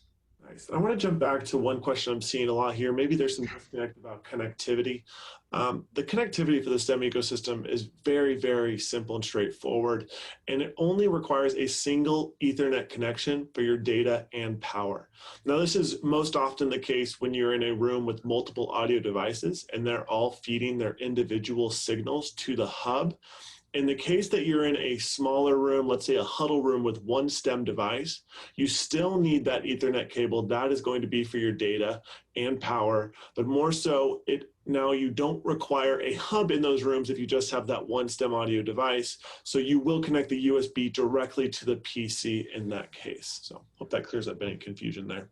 Nice. I want to jump back to one question I'm seeing a lot here. Maybe there's some disconnect about connectivity. The connectivity for the STEM ecosystem is very, very simple and straightforward, and it only requires a single Ethernet connection for your data and power. Now, this is most often the case when you're in a room with multiple audio devices and they're all feeding their individual signals to the hub. In the case that you're in a smaller room, let's say a huddle room with one STEM device, you still need that Ethernet cable. That is going to be for your data and power, but more so, now you don't require a hub in those rooms if you just have that one STEM audio device. So you will connect the USB directly to the PC in that case. So hope that clears up any confusion there.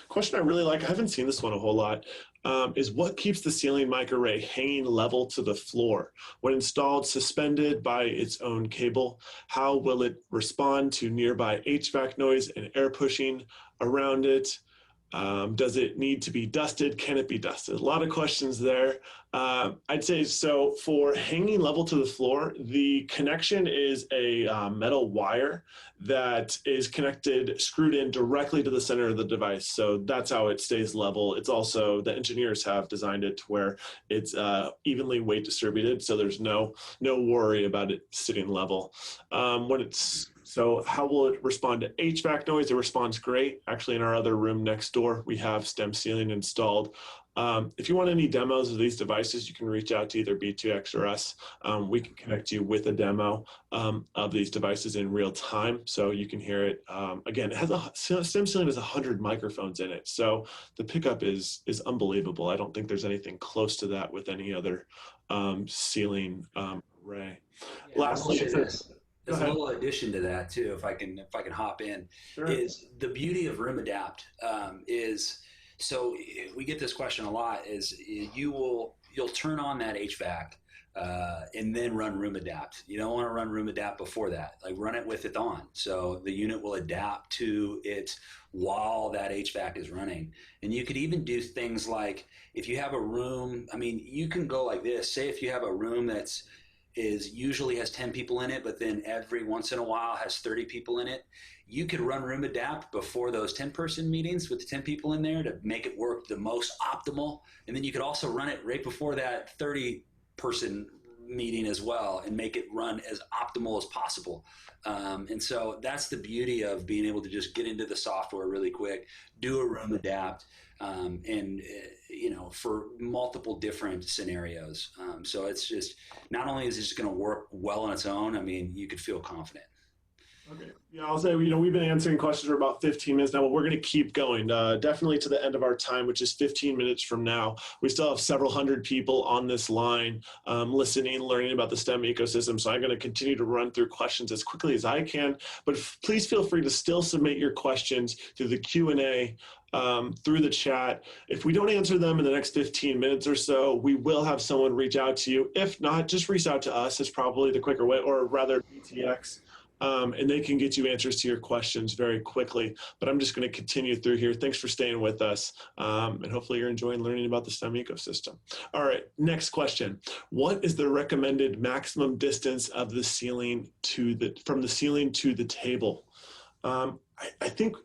Question I really like, I haven't seen this one a whole lot, is what keeps the ceiling mic array hanging level to the floor? When installed suspended by its own cable, how will it respond to nearby HVAC noise and air pushing around it? Does it need to be dusted? Can it be dusted? A lot of questions there. I'd say so for hanging level to the floor, the connection is a metal wire that is connected, screwed in directly to the center of the device. So that's how it stays level. It's also, the engineers have designed it to where it's evenly weight distributed. So there's no worry about it sitting level. So how will it respond to HVAC noise? It responds great. Actually, in our other room next door, we have stem ceiling installed. If you want any demos of these devices, you can reach out to either BTX or us. We can connect you with a demo of these devices in real time, so you can hear it. Again, it has stem ceiling has 100 microphones in it, so the pickup is unbelievable. I don't think there's anything close to that with any other ceiling array. Yeah, Lastly, there's a little addition to that too, if I can hop in. Sure. Is the beauty of Room Adapt is, so we get this question a lot, is you'll turn on that HVAC and then run Room Adapt. You don't want to run Room Adapt before that. Like, run it with it on, so the unit will adapt to it while that HVAC is running. And you could even do things like, if you have a room, I mean, you can go like this. Say if you have a room that's usually has 10 people in it, but then every once in a while has 30 people in it, you could run Room Adapt before those 10-person meetings with the 10 people in there to make it work the most optimal. And then you could also run it right before that 30-person meeting as well and make it run as optimal as possible. And so that's the beauty of being able to just get into the software really quick, do a Room Adapt, and for multiple different scenarios. So it's just, not only is it just going to work well on its own, I mean, you could feel confident. Okay. Yeah, I'll say, we've been answering questions for about 15 minutes now, but we're going to keep going, definitely to the end of our time, which is 15 minutes from now. We still have several hundred people on this line listening, learning about the STEM ecosystem. So I'm going to continue to run through questions as quickly as I can, but please feel free to still submit your questions through the Q&A, through the chat. If we don't answer them in the next 15 minutes or so, we will have someone reach out to you. If not, just reach out to us. It's probably the quicker way, or rather BTX. And they can get you answers to your questions very quickly. But I'm just going to continue through here. Thanks for staying with us. And hopefully you're enjoying learning about the STEM ecosystem. All right, next question. What is the recommended maximum distance of the ceiling from the ceiling to the table? I think,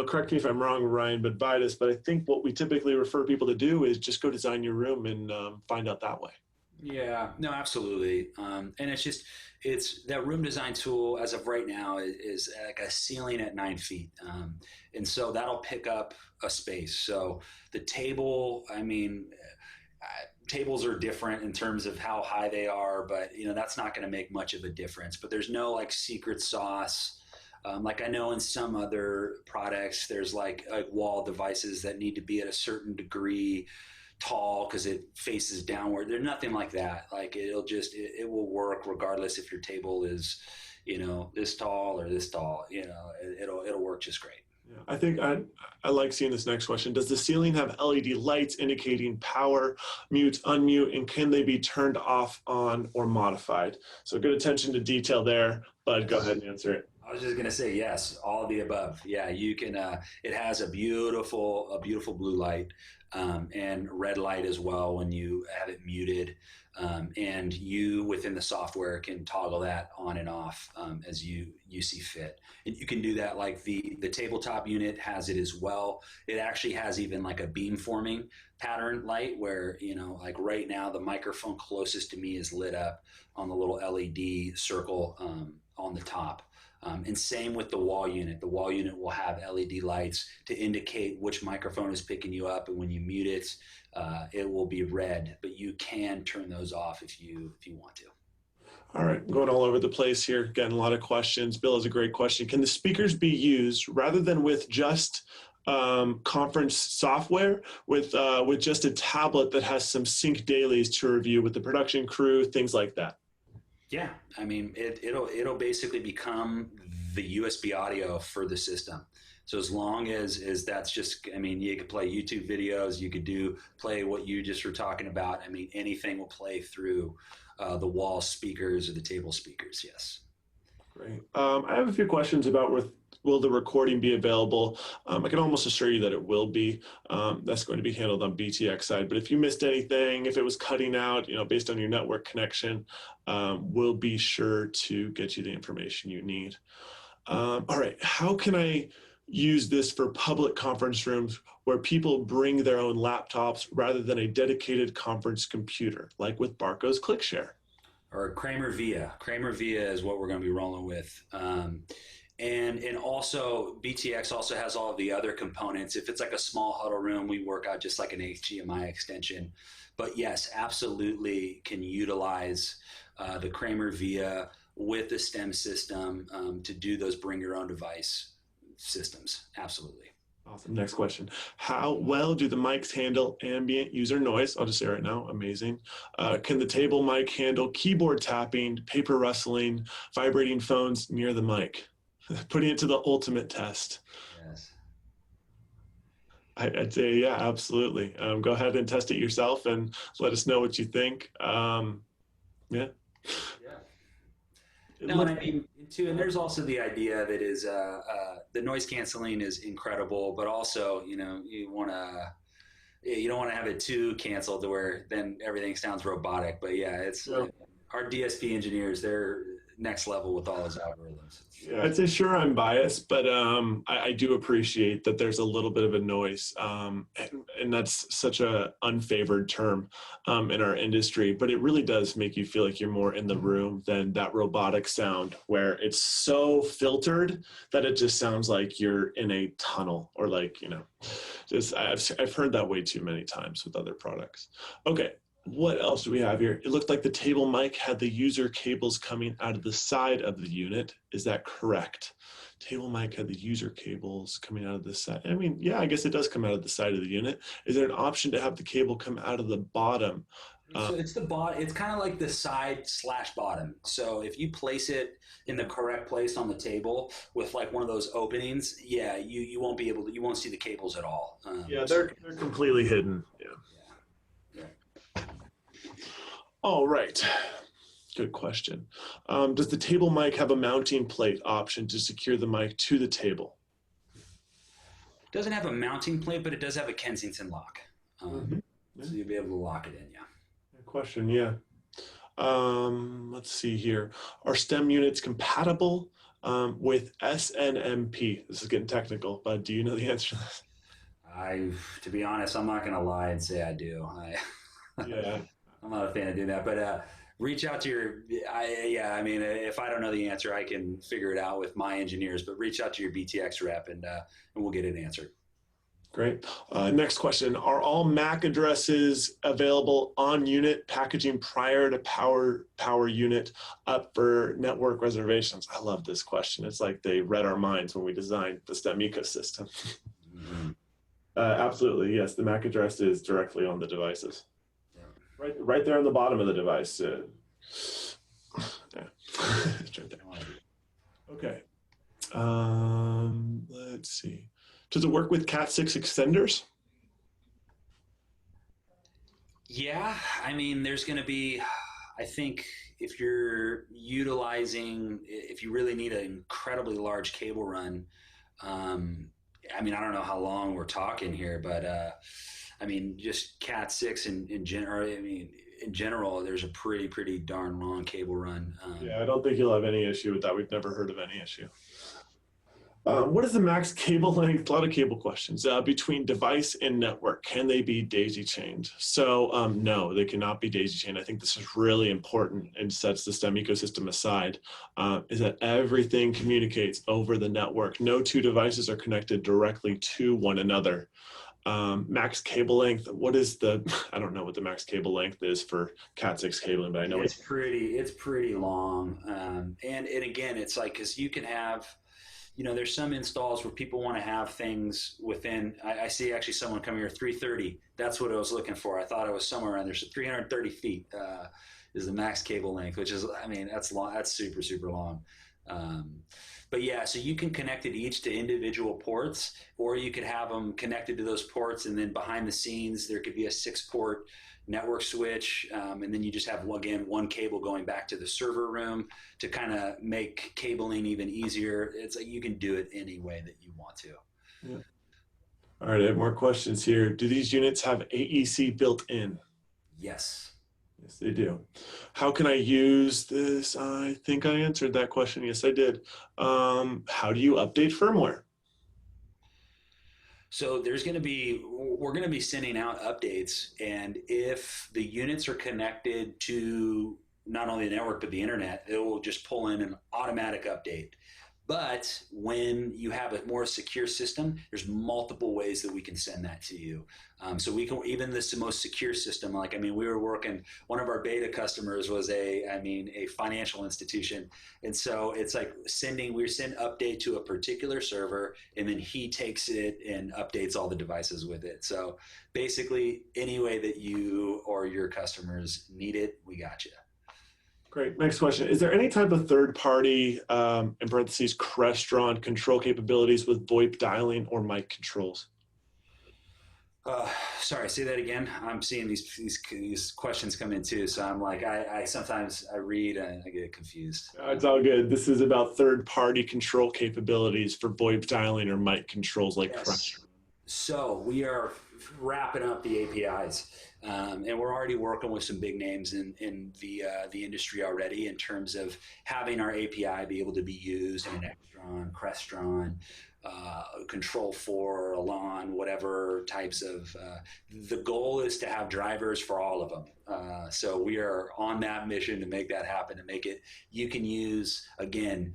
correct me if I'm wrong, Ryan Budvitis, but I think what we typically refer people to do is just go design your room and find out that way. Yeah, no, absolutely. And it's that room design tool as of right now is like a ceiling at 9 feet. And so that'll pick up a space. So the table, I mean, tables are different in terms of how high they are, but that's not going to make much of a difference. But there's no like secret sauce. Like I know in some other products, there's like wall devices that need to be at a certain degree tall because it faces downward. There's nothing like that. Like it will work regardless if your table is, this tall or this tall. It'll work just great. Yeah, I think I like seeing this next question. Does the ceiling have LED lights indicating power, mute, unmute, and can they be turned off, on, or modified? So good attention to detail there, Bud. Go ahead and answer it. I was just going to say yes, all of the above. Yeah, you can. It has a beautiful blue light and red light as well when you have it muted. And you within the software can toggle that on and off as you see fit. And you can do that like the tabletop unit has it as well. It actually has even like a beam forming pattern light where, like right now the microphone closest to me is lit up on the little LED circle on the top. And same with the wall unit. The wall unit will have LED lights to indicate which microphone is picking you up, and when you mute it, it will be red. But you can turn those off if you want to. All right, going all over the place here. Again, a lot of questions. Bill has a great question. Can the speakers be used rather than with just conference software, with just a tablet that has some sync dailies to review with the production crew, things like that? Yeah, I mean, it'll basically become the USB audio for the system. So as long as that's just, I mean, you could play YouTube videos, you could play what you just were talking about. I mean, anything will play through the wall speakers or the table speakers. Yes. Great. I have a few questions about will the recording be available? I can almost assure you that it will be. That's going to be handled on BTX side. But if you missed anything, if it was cutting out, based on your network connection, we'll be sure to get you the information you need. All right, how can I use this for public conference rooms where people bring their own laptops rather than a dedicated conference computer, like with Barco's ClickShare? Or Kramer Via. Kramer Via is what we're going to be rolling with. And also BTX also has all of the other components. If it's like a small huddle room, we work out just like an HDMI extension. But yes, absolutely can utilize the Kramer Via with the STEM system to do those bring your own device systems. Absolutely. Awesome. Next question. How well do the mics handle ambient user noise? I'll just say right now, amazing. Can the table mic handle keyboard tapping, paper rustling, vibrating phones near the mic? Putting it to the ultimate test. Yes. I'd say, yeah, absolutely. Go ahead and test it yourself and let us know what you think. Yeah. No, and I mean, too, and there's also the idea that is the noise canceling is incredible, but also, you don't want to have it too canceled to where then everything sounds robotic. But yeah, it's our DSP engineers, they're next level with all those algorithms. Yeah, I'd say sure I'm biased, but I do appreciate that there's a little bit of a noise, and that's such a unfavored term in our industry, but it really does make you feel like you're more in the room than that robotic sound where it's so filtered that it just sounds like you're in a tunnel or just I've heard that way too many times with other products. Okay. What else do we have here? It looked like the table mic had the user cables coming out of the side of the unit. Is that correct? Table mic had the user cables coming out of the side. I mean, yeah, I guess it does come out of the side of the unit. Is there an option to have the cable come out of the bottom? So it's the bottom. It's kind of like the side / bottom. So if you place it in the correct place on the table with like one of those openings, yeah, you won't be able to. You won't see the cables at all. Yeah, they're completely hidden. Yeah. All right. Good question. Does the table mic have a mounting plate option to secure the mic to the table? It doesn't have a mounting plate, but it does have a Kensington lock. So you'll be able to lock it in, yeah. Good question, yeah. Let's see here. Are STEM units compatible with SNMP? This is getting technical, but do you know the answer to this? To be honest, I'm not going to lie and say I do. Yeah. I'm not a fan of doing that, but reach out to if I don't know the answer, I can figure it out with my engineers, but reach out to your BTX rep and we'll get it answered. Great. Next question. Are all MAC addresses available on unit packaging prior to power unit up for network reservations? I love this question. It's like they read our minds when we designed the STEM ecosystem. Absolutely. Yes. The MAC address is directly on the devices. Right there on the bottom of the device. Yeah. It's right there. Okay. Let's see. Does it work with Cat6 extenders? Yeah. I mean, there's going to be, I think if you're if you really need an incredibly large cable run, I mean, I don't know how long we're talking here, but I mean, just Cat6 in general, there's a pretty darn long cable run. Yeah, I don't think you'll have any issue with that. We've never heard of any issue. What is the max cable length? A lot of cable questions between device and network. Can they be daisy chained? So no, they cannot be daisy chained. I think this is really important and sets the STEM ecosystem aside, is that everything communicates over the network. No two devices are connected directly to one another. Max cable length, I don't know what the max cable length is for Cat6 cabling, but I know it's pretty long. And again, it's like, cause you can have, there's some installs where people want to have things within, I see actually someone coming here, 330. That's what I was looking for. I thought it was somewhere around there. So 330 feet is the max cable length, which is, I mean, that's long. That's super, super long. But yeah, so you can connect it each to individual ports, or you could have them connected to those ports, and then behind the scenes there could be a 6-port network switch, and then you just have one cable going back to the server room to kind of make cabling even easier. It's like you can do it any way that you want to. Yeah. All right, I have more questions here. Do these units have AEC built in? Yes. Yes, they do. How can I use this? I think I answered that question. Yes, I did. How do you update firmware? So we're going to be sending out updates, and if the units are connected to not only the network but the internet, it will just pull in an automatic update. But when you have a more secure system, there's multiple ways that we can send that to you. So we can, even this most secure system, like, I mean, we were working, one of our beta customers was a financial institution. And so it's like we send update to a particular server, and then he takes it and updates all the devices with it. So basically any way that you or your customers need it, we got you. Great. Next question. Is there any type of third-party, in parentheses, Crestron control capabilities with VoIP dialing or mic controls? Sorry, say that again. I'm seeing these questions come in too, so I'm like, I sometimes I read and I get confused. It's all good. This is about third-party control capabilities for VoIP dialing or mic controls like Crestron. So we are wrapping up the APIs. And we're already working with some big names in the industry already in terms of having our API be able to be used in an Extron, Crestron, Control4, Elan, whatever types of. The goal is to have drivers for all of them. So we are on that mission to make that happen, to make it. You can use, again,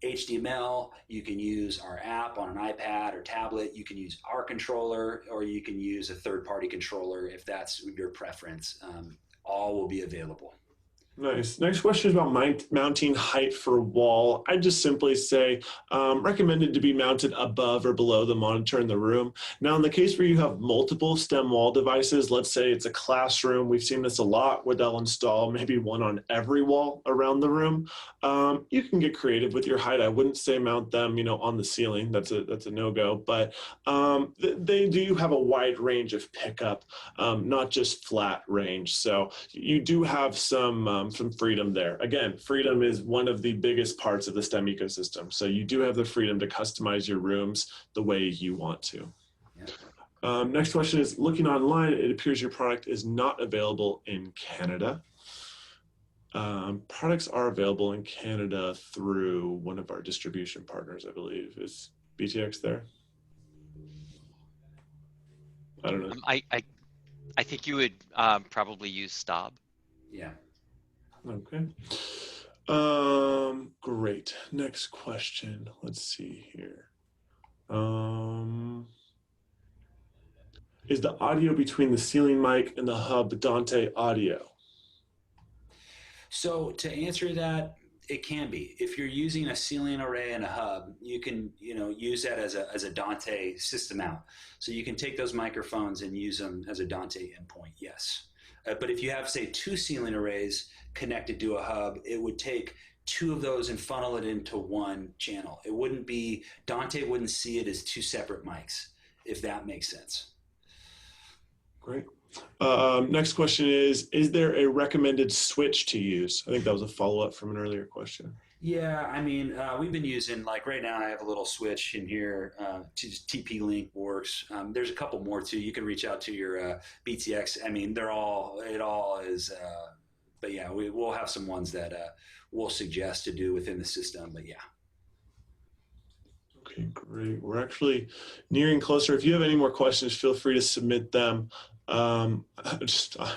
HTML, you can use our app on an iPad or tablet, you can use our controller, or you can use a third-party controller if that's your preference. All will be available. Nice. Next question is about mounting height for wall. I just simply say recommended to be mounted above or below the monitor in the room. Now, in the case where you have multiple stem wall devices, let's say it's a classroom, we've seen this a lot where they'll install maybe one on every wall around the room. You can get creative with your height. I wouldn't say mount them, on the ceiling. That's a no-go. But they do have a wide range of pickup, not just flat range. So you do have some freedom there. Again, freedom is one of the biggest parts of the STEM ecosystem. So you do have the freedom to customize your rooms the way you want to. Yeah. Next question is, looking online, it appears your product is not available in Canada. Products are available in Canada through one of our distribution partners, I believe. Is BTX there? I don't know. I think you would probably use Staub. Yeah. Okay. Great. Next question. Let's see here. Is the audio between the ceiling mic and the hub Dante audio? So to answer that, it can be. If you're using a ceiling array and a hub, you can use that as a Dante system out. So you can take those microphones and use them as a Dante endpoint, yes. But if you have, say, 2 ceiling arrays connected to a hub, it would take 2 of those and funnel it into one channel. It wouldn't be, Dante wouldn't see it as 2 separate mics, if that makes sense. Great. Next question is there a recommended switch to use? I think that was a follow-up from an earlier question. Yeah, I mean, we've been using, like right now I have a little switch in here, TP-Link works. There's a couple more too. You can reach out to your BTX. I mean, it all is, but yeah, we'll have some ones that we'll suggest to do within the system, but yeah. Okay, great. We're actually nearing closer. If you have any more questions, feel free to submit them. I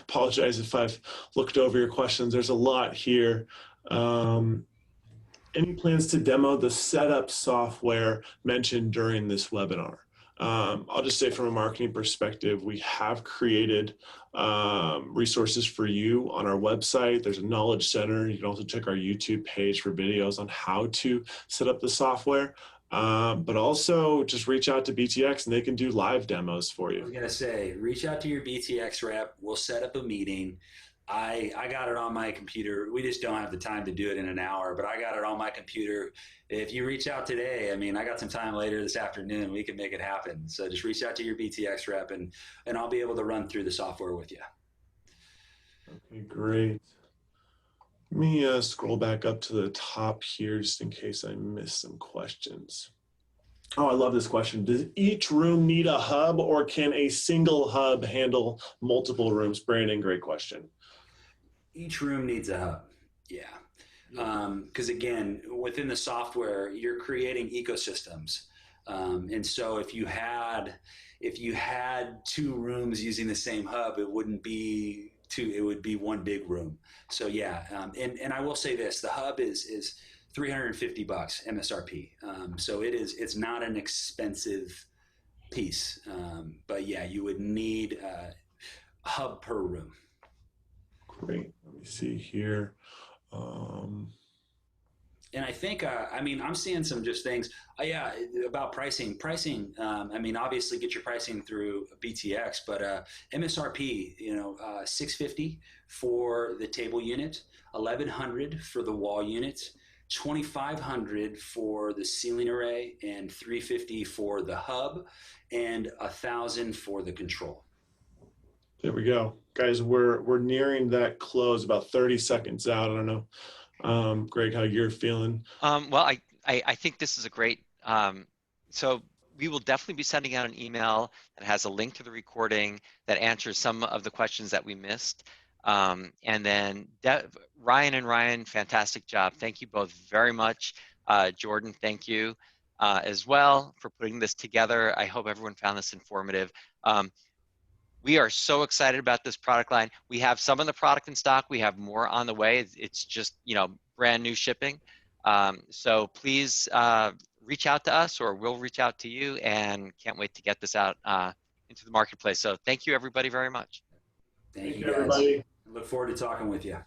apologize if I've looked over your questions. There's a lot here. Any plans to demo the setup software mentioned during this webinar? I'll just say from a marketing perspective, we have created resources for you on our website. There's a knowledge center. You can also check our YouTube page for videos on how to set up the software. But also just reach out to BTX and they can do live demos for you. I was going to say, reach out to your BTX rep. We'll set up a meeting. I got it on my computer. We just don't have the time to do it in an hour, but I got it on my computer. If you reach out today, I mean, I got some time later this afternoon, we can make it happen. So just reach out to your BTX rep and I'll be able to run through the software with you. Okay, great. Let me scroll back up to the top here just in case I missed some questions. Oh, I love this question. Does each room need a hub or can a single hub handle multiple rooms? Brandon, great question. Each room needs a hub. Yeah. Because again, within the software, you're creating ecosystems. And so if you had two rooms using the same hub, it wouldn't be two, it would be one big room. So yeah. And I will say this, the hub is $350 MSRP. So it's not an expensive piece. But yeah, you would need a hub per room. Great. Let me see here. And I think, I mean, I'm seeing some just things, yeah, about pricing. I mean, obviously get your pricing through BTX, but MSRP, $650 for the table unit, $1,100 for the wall unit, $2,500 for the ceiling array, and $350 for the hub, and $1,000 for the control. There we go. Guys, we're nearing that close, about 30 seconds out. I don't know. Greg, how you're feeling? Well, I think this is a great, so we will definitely be sending out an email that has a link to the recording that answers some of the questions that we missed. And then Ryan, fantastic job. Thank you both very much. Jordan, thank you as well for putting this together. I hope everyone found this informative. We are so excited about this product line. We have some of the product in stock. We have more on the way. It's just, brand new shipping. So please reach out to us or we'll reach out to you, and can't wait to get this out into the marketplace. So thank you everybody very much. Thank you everybody. Look forward to talking with you.